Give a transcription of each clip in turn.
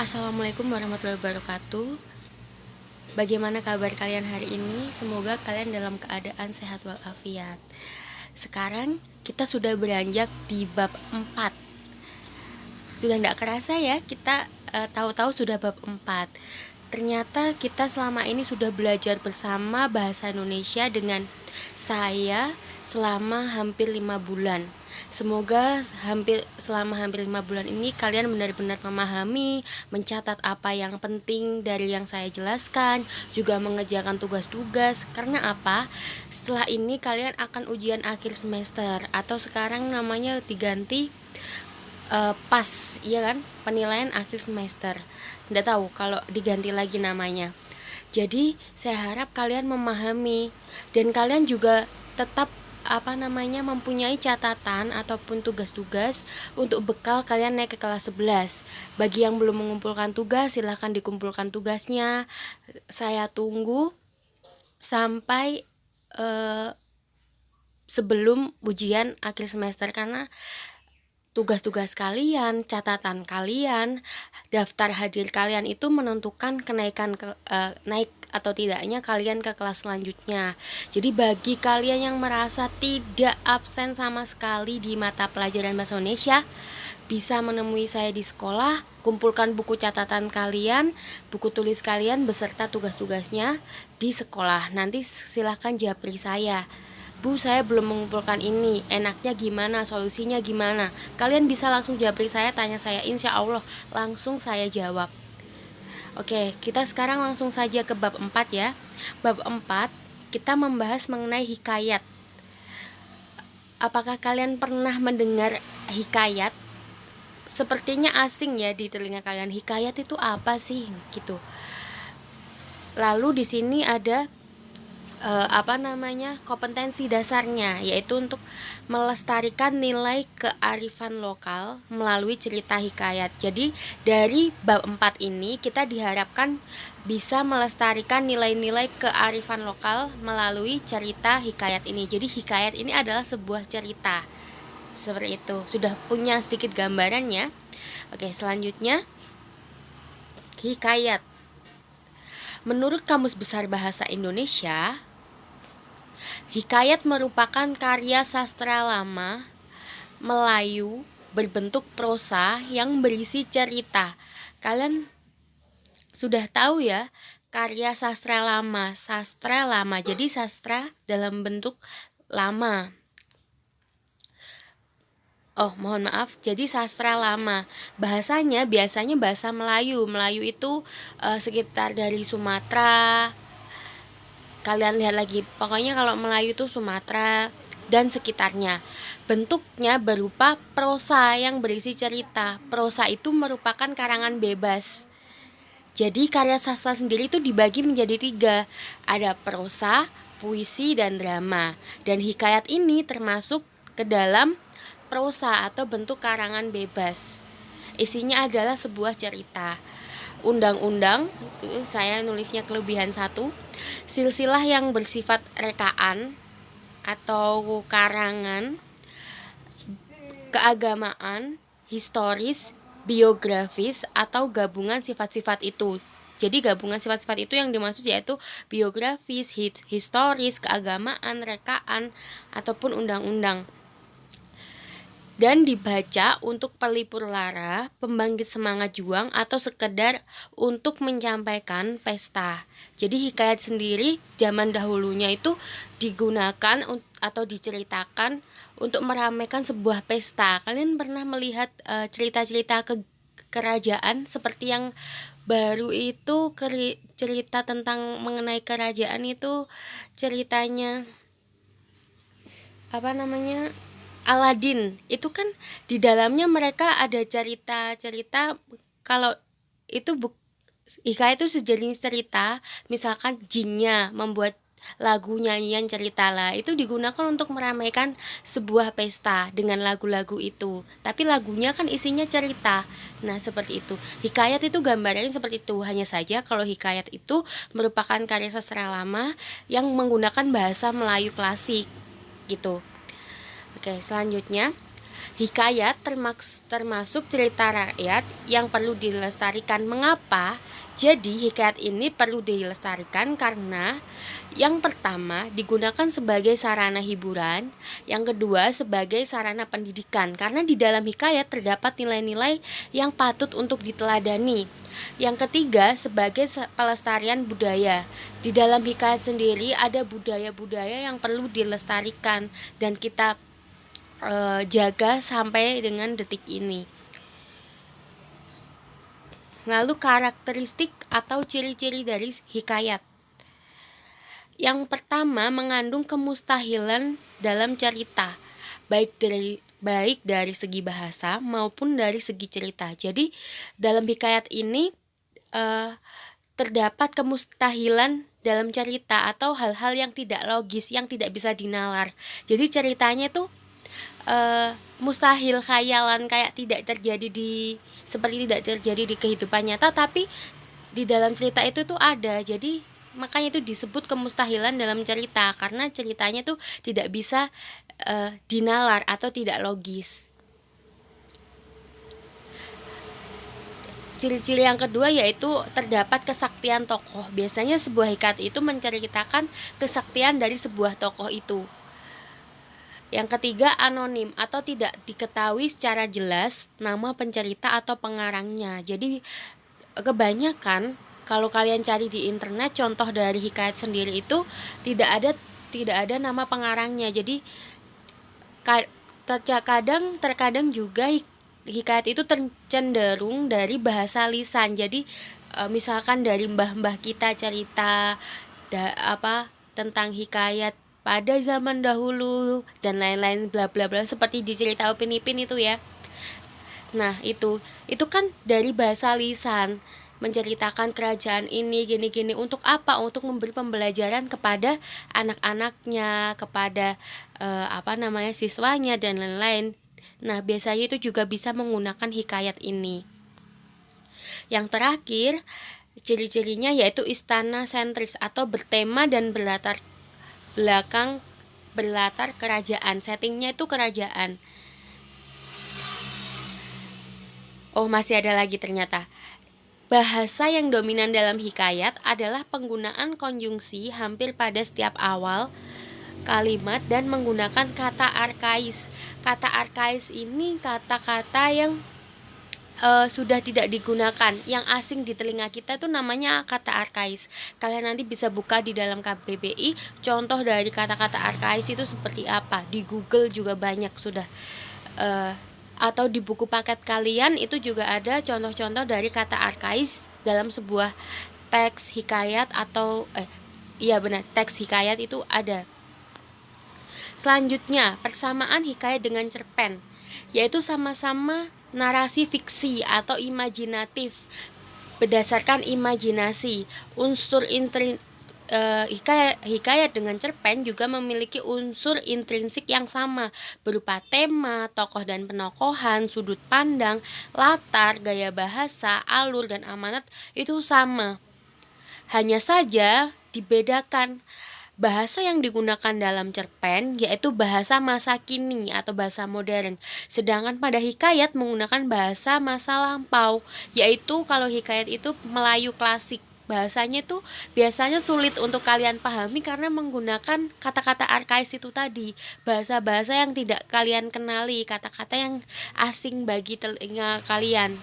Assalamualaikum warahmatullahi wabarakatuh. Bagaimana kabar kalian hari ini? Semoga kalian dalam keadaan sehat walafiat. Sekarang kita sudah beranjak di bab 4. Sudah tidak kerasa ya, kita tahu-tahu sudah bab 4. Ternyata kita selama ini sudah belajar bersama bahasa Indonesia dengan saya selama hampir 5 bulan. Semoga selama hampir 5 bulan ini kalian benar-benar memahami, mencatat apa yang penting dari yang saya jelaskan, juga mengerjakan tugas-tugas. Karena apa? Setelah ini kalian akan ujian akhir semester, atau sekarang namanya diganti PAS, iya kan? Penilaian akhir semester. Nggak tahu kalau diganti lagi namanya. Jadi saya harap kalian memahami dan kalian juga tetap mempunyai catatan ataupun tugas-tugas untuk bekal kalian naik ke kelas 11. Bagi yang belum mengumpulkan tugas, silahkan dikumpulkan tugasnya. Saya tunggu sampai sebelum ujian akhir semester, karena tugas-tugas kalian, catatan kalian, daftar hadir kalian itu menentukan kenaikan naik atau tidaknya kalian ke kelas selanjutnya. Jadi bagi kalian yang merasa tidak absen sama sekali di mata pelajaran bahasa Indonesia, bisa menemui saya di sekolah. Kumpulkan buku catatan kalian, buku tulis kalian beserta tugas-tugasnya di sekolah. Nanti silahkan japri saya. Bu, saya belum mengumpulkan ini, enaknya gimana, solusinya gimana? Kalian bisa langsung japri saya, tanya saya, insya Allah langsung saya jawab. Oke, kita sekarang langsung saja ke bab 4 ya. Bab 4 kita membahas mengenai hikayat. Apakah kalian pernah mendengar hikayat? Sepertinya asing ya di telinga kalian. Hikayat itu apa sih gitu. Lalu di sini ada kompetensi dasarnya, yaitu untuk melestarikan nilai kearifan lokal melalui cerita hikayat. Jadi dari bab 4 ini kita diharapkan bisa melestarikan nilai-nilai kearifan lokal melalui cerita hikayat ini. Jadi hikayat ini adalah sebuah cerita. Seperti itu. Sudah punya sedikit gambarannya. Oke, selanjutnya hikayat. Menurut Kamus Besar Bahasa Indonesia, hikayat merupakan karya sastra lama Melayu berbentuk prosa yang berisi cerita. Kalian sudah tahu ya, karya sastra lama. Jadi sastra dalam bentuk lama. Mohon maaf, jadi sastra lama. Bahasanya biasanya bahasa Melayu. Melayu itu sekitar dari Sumatera. Kalian lihat lagi, pokoknya kalau Melayu itu Sumatera dan sekitarnya. Bentuknya berupa prosa yang berisi cerita. Prosa itu merupakan karangan bebas. Jadi karya sastra sendiri itu dibagi menjadi 3. Ada prosa, puisi, dan drama. Dan hikayat ini termasuk ke dalam prosa atau bentuk karangan bebas. Isinya adalah sebuah cerita. Undang-undang, saya nulisnya kelebihan 1. Silsilah yang bersifat rekaan atau karangan, keagamaan, historis, biografis, atau gabungan sifat-sifat itu. Jadi gabungan sifat-sifat itu yang dimaksud yaitu biografis, historis, keagamaan, rekaan, ataupun undang-undang. Dan dibaca untuk pelipur lara, pembangkit semangat juang, atau sekedar untuk menyampaikan pesta. Jadi hikayat sendiri zaman dahulunya itu digunakan atau diceritakan untuk meramaikan sebuah pesta. Kalian pernah melihat cerita-cerita kerajaan seperti yang baru itu, cerita tentang mengenai kerajaan itu ceritanya Aladin. Itu kan di dalamnya mereka ada cerita-cerita. Kalau itu hikayat itu sejenis cerita, misalkan jinnya membuat lagu nyanyian cerita lah, itu digunakan untuk meramaikan sebuah pesta dengan lagu-lagu itu. Tapi lagunya kan isinya cerita. Nah, seperti itu. Hikayat itu gambarannya seperti itu. Hanya saja kalau hikayat itu merupakan karya sastra lama yang menggunakan bahasa Melayu klasik gitu. Oke, selanjutnya Hikayat termasuk cerita rakyat yang perlu dilestarikan. Mengapa? Jadi hikayat ini perlu dilestarikan karena yang pertama digunakan sebagai sarana hiburan, yang kedua sebagai sarana pendidikan karena di dalam hikayat terdapat nilai-nilai yang patut untuk diteladani. Yang ketiga sebagai pelestarian budaya. Di dalam hikayat sendiri ada budaya-budaya yang perlu dilestarikan dan kita jaga sampai dengan detik ini. Lalu karakteristik atau ciri-ciri dari hikayat. Yang pertama mengandung kemustahilan dalam cerita, baik dari segi bahasa maupun dari segi cerita. Jadi dalam hikayat ini terdapat kemustahilan dalam cerita atau hal-hal yang tidak logis, yang tidak bisa dinalar. Jadi ceritanya tuh mustahil, khayalan, kayak tidak terjadi seperti tidak terjadi di kehidupan nyata, tapi di dalam cerita itu tuh ada. Jadi makanya itu disebut kemustahilan dalam cerita karena ceritanya tuh tidak bisa dinalar atau tidak logis. Ciri-ciri yang kedua yaitu terdapat kesaktian tokoh. Biasanya sebuah hikayat itu menceritakan kesaktian dari sebuah tokoh itu. Yang ketiga anonim atau tidak diketahui secara jelas nama pencerita atau pengarangnya. Jadi kebanyakan kalau kalian cari di internet contoh dari hikayat sendiri itu tidak ada nama pengarangnya. Jadi terkadang juga hikayat itu cenderung dari bahasa lisan. Jadi misalkan dari mbah-mbah kita cerita tentang hikayat pada zaman dahulu dan lain-lain bla bla bla seperti di cerita Upin Ipin itu ya. Nah, itu kan dari bahasa lisan menceritakan kerajaan ini gini-gini untuk apa? Untuk memberi pembelajaran kepada anak-anaknya, kepada siswanya dan lain-lain. Nah, biasanya itu juga bisa menggunakan hikayat ini. Yang terakhir, ciri-cirinya yaitu istana sentris atau bertema dan berlatar kerajaan. Settingnya itu kerajaan. Oh, masih ada lagi ternyata. Bahasa yang dominan dalam hikayat adalah penggunaan konjungsi hampir pada setiap awal kalimat dan menggunakan kata arkais. Kata arkais ini kata-kata yang sudah tidak digunakan, yang asing di telinga kita itu namanya kata arkais. Kalian nanti bisa buka di dalam KBBI contoh dari kata-kata arkais itu seperti apa. Di Google juga banyak sudah, atau di buku paket kalian itu juga ada contoh-contoh dari kata arkais dalam sebuah teks hikayat atau teks hikayat itu ada. Selanjutnya, persamaan hikayat dengan cerpen, yaitu sama-sama narasi fiksi atau imajinatif berdasarkan imajinasi. Unsur hikayat dengan cerpen juga memiliki unsur intrinsik yang sama berupa tema, tokoh dan penokohan, sudut pandang, latar, gaya bahasa, alur dan amanat itu sama. Hanya saja dibedakan. Bahasa yang digunakan dalam cerpen yaitu bahasa masa kini atau bahasa modern. Sedangkan pada hikayat menggunakan bahasa masa lampau, yaitu kalau hikayat itu Melayu klasik. Bahasanya itu biasanya sulit untuk kalian pahami karena menggunakan kata-kata arkais itu tadi. Bahasa-bahasa yang tidak kalian kenali, kata-kata yang asing bagi telinga kalian.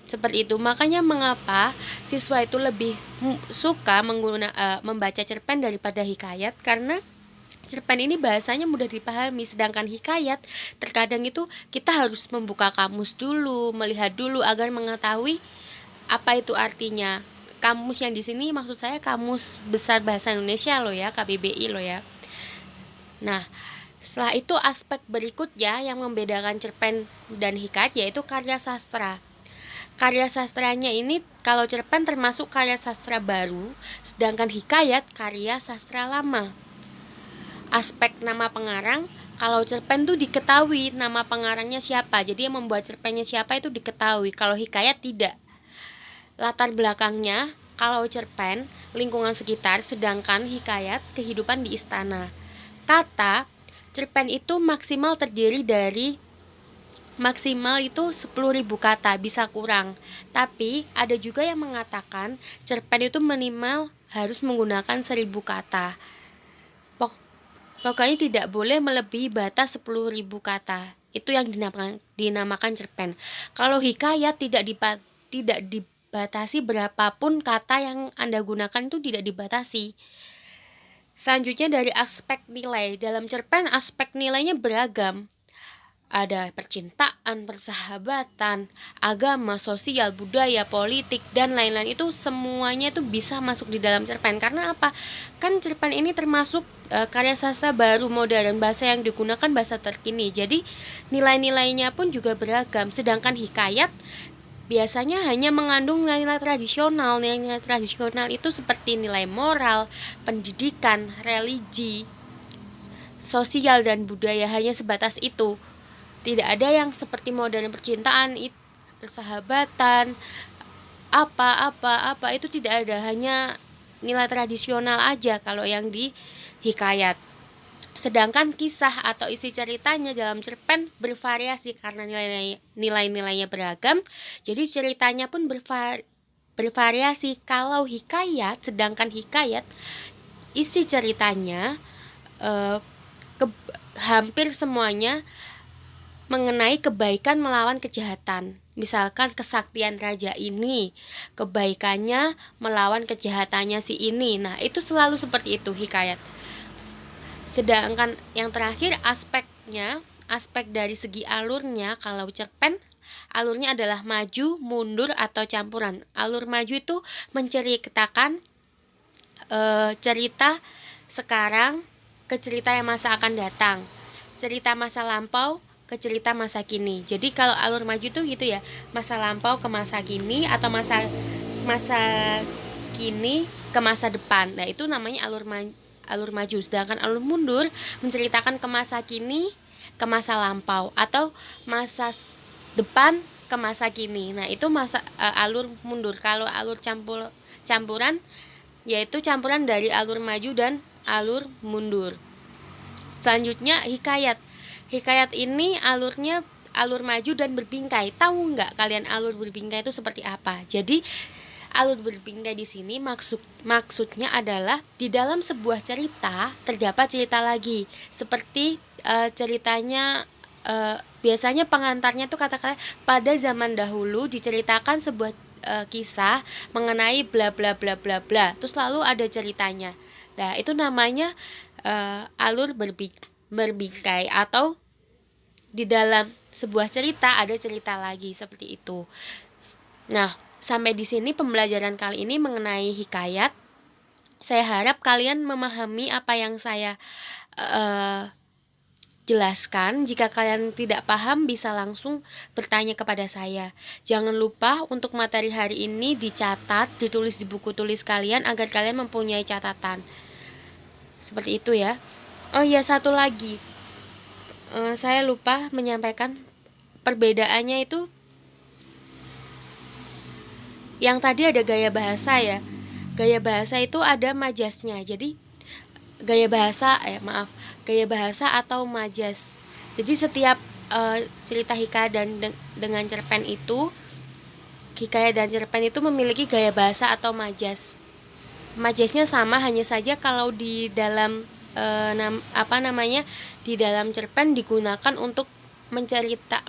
Seperti itu, makanya mengapa siswa itu lebih suka membaca cerpen daripada hikayat, karena cerpen ini bahasanya mudah dipahami, sedangkan hikayat terkadang itu kita harus membuka kamus dulu, melihat dulu agar mengetahui apa itu artinya. Kamus yang di sini maksud saya Kamus Besar Bahasa Indonesia loh ya, KBBI loh ya. Nah, setelah itu aspek berikutnya yang membedakan cerpen dan hikayat yaitu karya sastra. Karya sastranya ini kalau cerpen termasuk karya sastra baru, sedangkan hikayat karya sastra lama. Aspek nama pengarang, kalau cerpen tuh diketahui nama pengarangnya siapa, jadi yang membuat cerpennya siapa itu diketahui. Kalau hikayat tidak. Latar belakangnya, kalau cerpen lingkungan sekitar, sedangkan hikayat kehidupan di istana. Kata cerpen itu maksimal itu 10.000 kata, bisa kurang. Tapi ada juga yang mengatakan cerpen itu minimal harus menggunakan 1.000 kata. Pokoknya tidak boleh melebihi batas 10.000 kata. Itu yang dinamakan cerpen. Kalau hikayat tidak dibatasi, berapapun kata yang Anda gunakan itu tidak dibatasi. Selanjutnya dari aspek nilai. Dalam cerpen aspek nilainya beragam. Ada percintaan, persahabatan, agama, sosial, budaya, politik, dan lain-lain. Itu semuanya itu bisa masuk di dalam cerpen. Karena apa? Kan cerpen ini termasuk karya sastra baru modern, bahasa yang digunakan bahasa terkini. Jadi nilai-nilainya pun juga beragam. Sedangkan hikayat biasanya hanya mengandung nilai-nilai tradisional. Nilai-nilai tradisional itu seperti nilai moral, pendidikan, religi, sosial, dan budaya, hanya sebatas itu. Tidak ada yang seperti modern percintaan, persahabatan, apa itu tidak ada, hanya nilai tradisional aja kalau yang di hikayat. Sedangkan kisah atau isi ceritanya dalam cerpen bervariasi karena nilai-nilainya beragam. Jadi ceritanya pun bervariasi. Kalau sedangkan hikayat isi ceritanya hampir semuanya mengenai kebaikan melawan kejahatan. Misalkan kesaktian raja ini, kebaikannya melawan kejahatannya si ini. Nah, itu selalu seperti itu hikayat. Sedangkan yang terakhir aspek dari segi alurnya, kalau cerpen alurnya adalah maju, mundur, atau campuran. Alur maju itu menceritakan cerita sekarang ke cerita yang masa akan datang, cerita masa lampau ke cerita masa kini. Jadi kalau alur maju tuh gitu ya, masa lampau ke masa kini, atau masa kini ke masa depan. Nah, itu namanya alur maju. Sedangkan alur mundur menceritakan ke masa kini ke masa lampau, atau masa depan ke masa kini. Nah, itu alur mundur. Kalau alur campuran yaitu campuran dari alur maju dan alur mundur. Selanjutnya hikayat. Hikayat ini alurnya alur maju dan berbingkai. Tahu nggak kalian alur berbingkai itu seperti apa? Jadi alur berbingkai di sini maksudnya adalah di dalam sebuah cerita terdapat cerita lagi. Seperti ceritanya biasanya pengantarnya tuh kata-kata pada zaman dahulu diceritakan sebuah kisah mengenai bla bla bla bla bla. Terus lalu ada ceritanya. Nah, itu namanya alur berbingkai, atau di dalam sebuah cerita ada cerita lagi, seperti itu. Nah, sampai di sini pembelajaran kali ini mengenai hikayat. Saya harap kalian memahami apa yang saya jelaskan. Jika kalian tidak paham bisa langsung bertanya kepada saya. Jangan lupa untuk materi hari ini dicatat, ditulis di buku tulis kalian agar kalian mempunyai catatan. Seperti itu ya. Oh iya, satu lagi, saya lupa menyampaikan perbedaannya itu. Yang tadi ada gaya bahasa ya. Gaya bahasa itu ada majasnya. Jadi gaya bahasa atau majas. Jadi setiap cerita hikayat dengan cerpen itu, hikayat dan cerpen itu memiliki gaya bahasa atau majas. Majasnya sama, hanya saja kalau di dalam di dalam cerpen digunakan untuk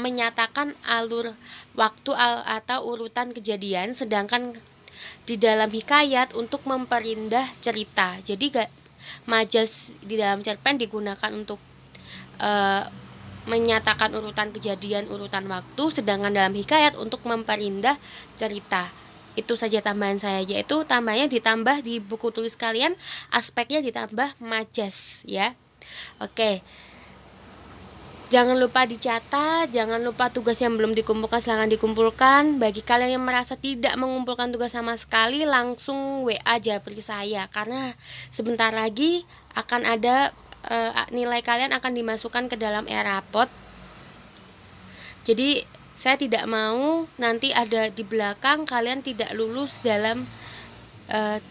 menyatakan alur waktu atau urutan kejadian, sedangkan di dalam hikayat untuk memperindah cerita. Jadi majas di dalam cerpen digunakan untuk menyatakan urutan kejadian, urutan waktu, sedangkan dalam hikayat untuk memperindah cerita. Itu saja tambahan saya, yaitu tambahnya ditambah di buku tulis kalian, aspeknya ditambah majas ya. Oke. Jangan lupa dicatat, jangan lupa tugas yang belum dikumpulkan silahkan dikumpulkan. Bagi kalian yang merasa tidak mengumpulkan tugas sama sekali, langsung WA japri saya, karena sebentar lagi akan ada nilai kalian akan dimasukkan ke dalam e-rapot. Jadi saya tidak mau nanti ada di belakang kalian tidak lulus dalam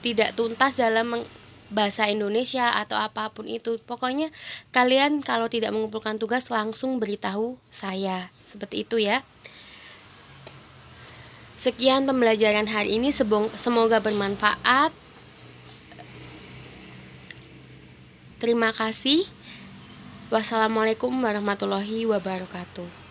tidak tuntas dalam bahasa Indonesia atau apapun itu. Pokoknya kalian kalau tidak mengumpulkan tugas langsung beritahu saya. Seperti itu ya. Sekian pembelajaran hari ini, semoga bermanfaat. Terima kasih. Wassalamualaikum warahmatullahi wabarakatuh.